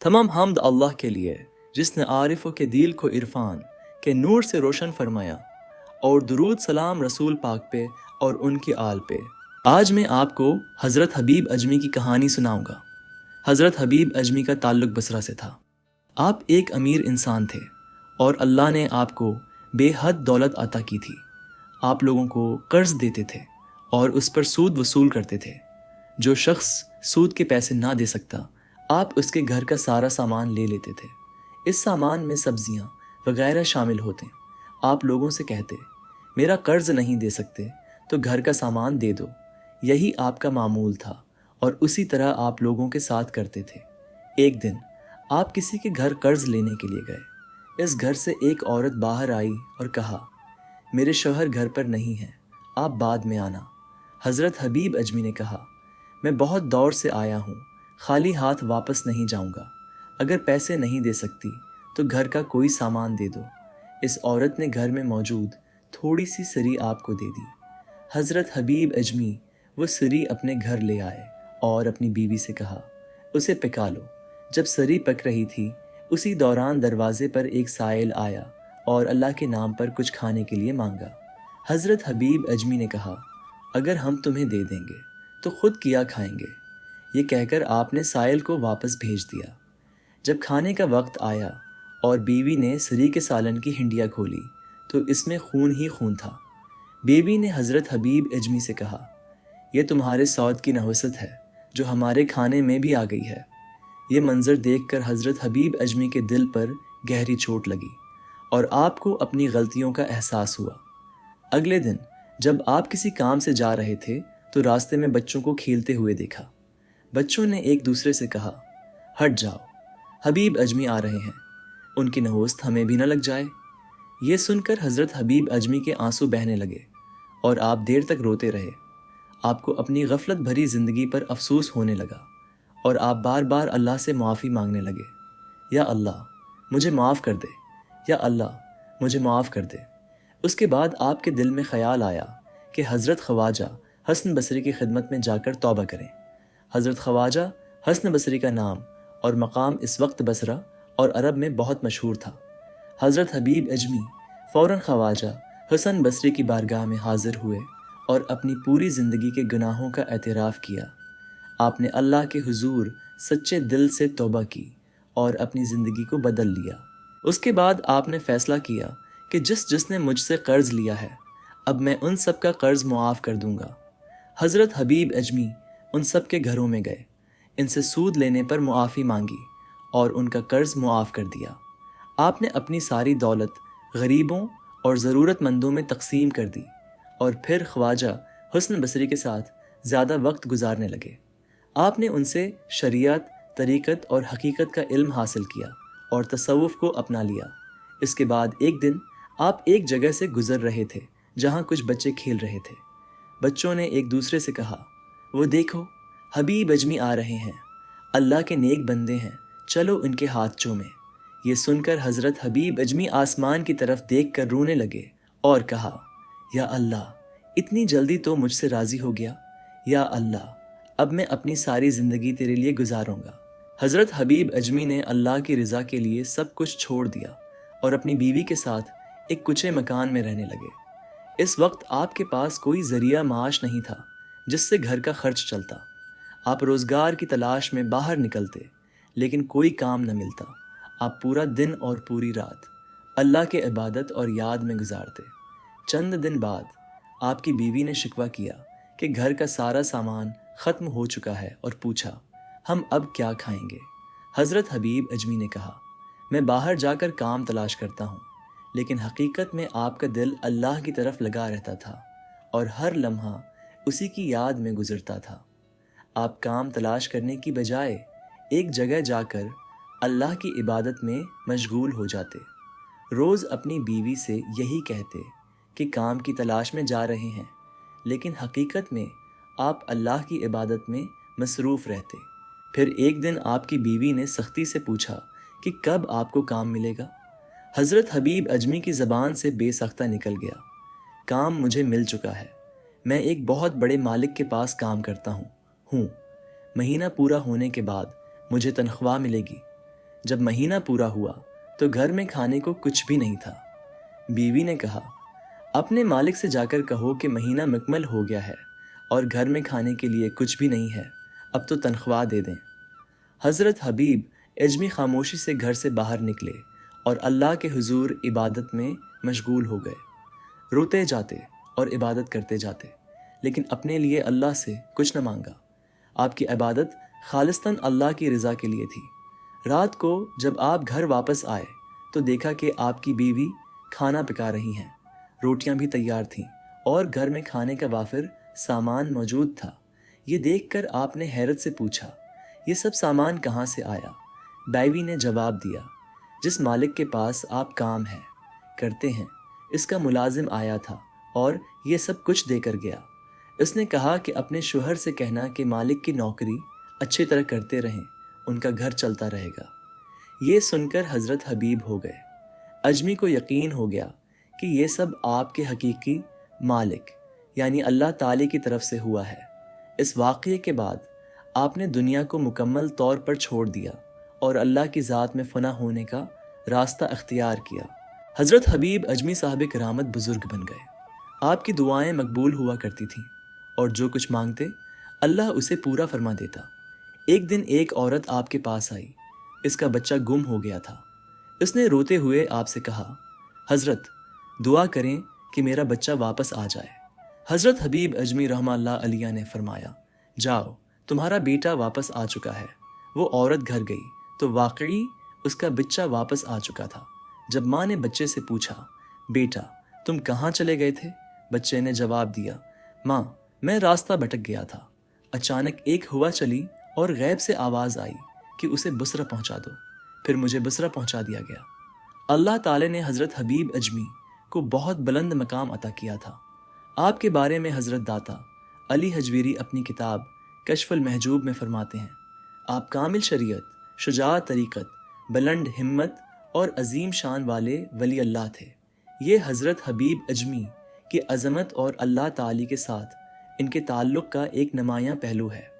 تمام حمد اللہ کے لیے جس نے عارفوں کے دل کو عرفان کے نور سے روشن فرمایا، اور درود سلام رسول پاک پہ اور ان کی آل پہ۔ آج میں آپ کو حضرت حبیب اجمی کی کہانی سناؤں گا۔ حضرت حبیب اجمی کا تعلق بصرہ سے تھا۔ آپ ایک امیر انسان تھے اور اللہ نے آپ کو بے حد دولت عطا کی تھی۔ آپ لوگوں کو قرض دیتے تھے اور اس پر سود وصول کرتے تھے۔ جو شخص سود کے پیسے نہ دے سکتا، آپ اس کے گھر کا سارا سامان لے لیتے تھے۔ اس سامان میں سبزیاں وغیرہ شامل ہوتے۔ آپ لوگوں سے کہتے، میرا قرض نہیں دے سکتے تو گھر کا سامان دے دو۔ یہی آپ کا معمول تھا اور اسی طرح آپ لوگوں کے ساتھ کرتے تھے۔ ایک دن آپ کسی کے گھر قرض لینے کے لیے گئے۔ اس گھر سے ایک عورت باہر آئی اور کہا، میرے شوہر گھر پر نہیں ہیں، آپ بعد میں آنا۔ حضرت حبیب اجمی نے کہا، میں بہت دور سے آیا ہوں، خالی ہاتھ واپس نہیں جاؤں گا۔ اگر پیسے نہیں دے سکتی تو گھر کا کوئی سامان دے دو۔ اس عورت نے گھر میں موجود تھوڑی سی سری آپ کو دے دی۔ حضرت حبیب اجمی وہ سری اپنے گھر لے آئے اور اپنی بیوی سے کہا، اسے پکا لو۔ جب سری پک رہی تھی اسی دوران دروازے پر ایک سائل آیا اور اللہ کے نام پر کچھ کھانے کے لیے مانگا۔ حضرت حبیب اجمی نے کہا، اگر ہم تمہیں دے دیں گے تو خود کیا کھائیں گے؟ یہ کہہ کر آپ نے سائل کو واپس بھیج دیا۔ جب کھانے کا وقت آیا اور بیوی نے سری کے سالن کی ہنڈیا کھولی تو اس میں خون ہی خون تھا۔ بیوی نے حضرت حبیب اجمی سے کہا، یہ تمہارے سود کی نحوست ہے جو ہمارے کھانے میں بھی آ گئی ہے۔ یہ منظر دیکھ کر حضرت حبیب اجمی کے دل پر گہری چوٹ لگی اور آپ کو اپنی غلطیوں کا احساس ہوا۔ اگلے دن جب آپ کسی کام سے جا رہے تھے تو راستے میں بچوں کو کھیلتے ہوئے دیکھا۔ بچوں نے ایک دوسرے سے کہا، ہٹ جاؤ، حبیب اجمی آ رہے ہیں، ان کی نحوست ہمیں بھی نہ لگ جائے۔ یہ سن کر حضرت حبیب اجمی کے آنسو بہنے لگے اور آپ دیر تک روتے رہے۔ آپ کو اپنی غفلت بھری زندگی پر افسوس ہونے لگا اور آپ بار بار اللہ سے معافی مانگنے لگے، یا اللہ مجھے معاف کر دے، یا اللہ مجھے معاف کر دے۔ اس کے بعد آپ کے دل میں خیال آیا کہ حضرت خواجہ حسن بصری کی خدمت میں جا کر توبہ کریں۔ حضرت خواجہ حسن بصری کا نام اور مقام اس وقت بصرہ اور عرب میں بہت مشہور تھا۔ حضرت حبیب اجمی فوراً خواجہ حسن بصری کی بارگاہ میں حاضر ہوئے اور اپنی پوری زندگی کے گناہوں کا اعتراف کیا۔ آپ نے اللہ کے حضور سچے دل سے توبہ کی اور اپنی زندگی کو بدل لیا۔ اس کے بعد آپ نے فیصلہ کیا کہ جس نے مجھ سے قرض لیا ہے اب میں ان سب کا قرض معاف کر دوں گا۔ حضرت حبیب اجمی ان سب کے گھروں میں گئے، ان سے سود لینے پر معافی مانگی اور ان کا قرض معاف کر دیا۔ آپ نے اپنی ساری دولت غریبوں اور ضرورت مندوں میں تقسیم کر دی اور پھر خواجہ حسن بصری کے ساتھ زیادہ وقت گزارنے لگے۔ آپ نے ان سے شریعت، طریقت اور حقیقت کا علم حاصل کیا اور تصوف کو اپنا لیا۔ اس کے بعد ایک دن آپ ایک جگہ سے گزر رہے تھے جہاں کچھ بچے کھیل رہے تھے۔ بچوں نے ایک دوسرے سے کہا، وہ دیکھو حبیب اجمی آ رہے ہیں، اللہ کے نیک بندے ہیں، چلو ان کے ہاتھ چومیں۔ یہ سن کر حضرت حبیب اجمی آسمان کی طرف دیکھ کر رونے لگے اور کہا، یا اللہ اتنی جلدی تو مجھ سے راضی ہو گیا، یا اللہ اب میں اپنی ساری زندگی تیرے لیے گزاروں گا۔ حضرت حبیب اجمی نے اللہ کی رضا کے لیے سب کچھ چھوڑ دیا اور اپنی بیوی کے ساتھ ایک کچے مکان میں رہنے لگے۔ اس وقت آپ کے پاس کوئی ذریعہ معاش نہیں تھا جس سے گھر کا خرچ چلتا۔ آپ روزگار کی تلاش میں باہر نکلتے لیکن کوئی کام نہ ملتا۔ آپ پورا دن اور پوری رات اللہ کے عبادت اور یاد میں گزارتے۔ چند دن بعد آپ کی بیوی نے شکوہ کیا کہ گھر کا سارا سامان ختم ہو چکا ہے اور پوچھا، ہم اب کیا کھائیں گے؟ حضرت حبیب اجمی نے کہا، میں باہر جا کر کام تلاش کرتا ہوں، لیکن حقیقت میں آپ کا دل اللہ کی طرف لگا رہتا تھا اور ہر لمحہ اسی کی یاد میں گزرتا تھا۔ آپ کام تلاش کرنے کی بجائے ایک جگہ جا کر اللہ کی عبادت میں مشغول ہو جاتے۔ روز اپنی بیوی سے یہی کہتے کہ کام کی تلاش میں جا رہے ہیں، لیکن حقیقت میں آپ اللہ کی عبادت میں مصروف رہتے۔ پھر ایک دن آپ کی بیوی نے سختی سے پوچھا کہ کب آپ کو کام ملے گا؟ حضرت حبیب اجمی کی زبان سے بے سختہ نکل گیا، کام مجھے مل چکا ہے، میں ایک بہت بڑے مالک کے پاس کام کرتا ہوں، مہینہ پورا ہونے کے بعد مجھے تنخواہ ملے گی۔ جب مہینہ پورا ہوا تو گھر میں کھانے کو کچھ بھی نہیں تھا۔ بیوی نے کہا، اپنے مالک سے جا کر کہو کہ مہینہ مکمل ہو گیا ہے اور گھر میں کھانے کے لیے کچھ بھی نہیں ہے، اب تو تنخواہ دے دیں۔ حضرت حبیب اجمی خاموشی سے گھر سے باہر نکلے اور اللہ کے حضور عبادت میں مشغول ہو گئے، روتے جاتے اور عبادت کرتے جاتے، لیکن اپنے لیے اللہ سے کچھ نہ مانگا۔ آپ کی عبادت خالصتاً اللہ کی رضا کے لیے تھی۔ رات کو جب آپ گھر واپس آئے تو دیکھا کہ آپ کی بیوی کھانا پکا رہی ہیں، روٹیاں بھی تیار تھیں اور گھر میں کھانے کا وافر سامان موجود تھا۔ یہ دیکھ کر آپ نے حیرت سے پوچھا، یہ سب سامان کہاں سے آیا؟ بیوی نے جواب دیا، جس مالک کے پاس آپ کام کرتے ہیں اس کا ملازم آیا تھا اور یہ سب کچھ دے کر گیا۔ اس نے کہا کہ اپنے شوہر سے کہنا کہ مالک کی نوکری اچھی طرح کرتے رہیں، ان کا گھر چلتا رہے گا۔ یہ سن کر حضرت حبیب ہو گئے۔ اجمی کو یقین ہو گیا کہ یہ سب آپ کے حقیقی مالک یعنی اللہ تعالی کی طرف سے ہوا ہے۔ اس واقعے کے بعد آپ نے دنیا کو مکمل طور پر چھوڑ دیا اور اللہ کی ذات میں فنا ہونے کا راستہ اختیار کیا۔ حضرت حبیب اجمی صاحب کرامت بزرگ بن گئے۔ آپ کی دعائیں مقبول ہوا کرتی تھیں اور جو کچھ مانگتے اللہ اسے پورا فرما دیتا۔ ایک دن ایک عورت آپ کے پاس آئی، اس کا بچہ گم ہو گیا تھا۔ اس نے روتے ہوئے آپ سے کہا، حضرت دعا کریں کہ میرا بچہ واپس آ جائے۔ حضرت حبیب اجمی رحمہ اللہ علیہ نے فرمایا، جاؤ تمہارا بیٹا واپس آ چکا ہے۔ وہ عورت گھر گئی تو واقعی اس کا بچہ واپس آ چکا تھا۔ جب ماں نے بچے سے پوچھا، بیٹا تم کہاں چلے گئے تھے؟ بچے نے جواب دیا، ماں میں راستہ بھٹک گیا تھا۔ اچانک ایک ہوا چلی اور غیب سے آواز آئی کہ اسے بصرہ پہنچا دو، پھر مجھے بصرہ پہنچا دیا گیا۔ اللہ تعالی نے حضرت حبیب اجمی کو بہت بلند مقام عطا کیا تھا۔ آپ کے بارے میں حضرت داتا علی حجویری اپنی کتاب کشف المحجوب میں فرماتے ہیں، آپ کامل شریعت، شجاع طریقت، بلند ہمت اور عظیم شان والے ولی اللہ تھے۔ یہ حضرت حبیب اجمی کی عظمت اور اللہ تعالی کے ساتھ ان کے تعلق کا ایک نمایاں پہلو ہے۔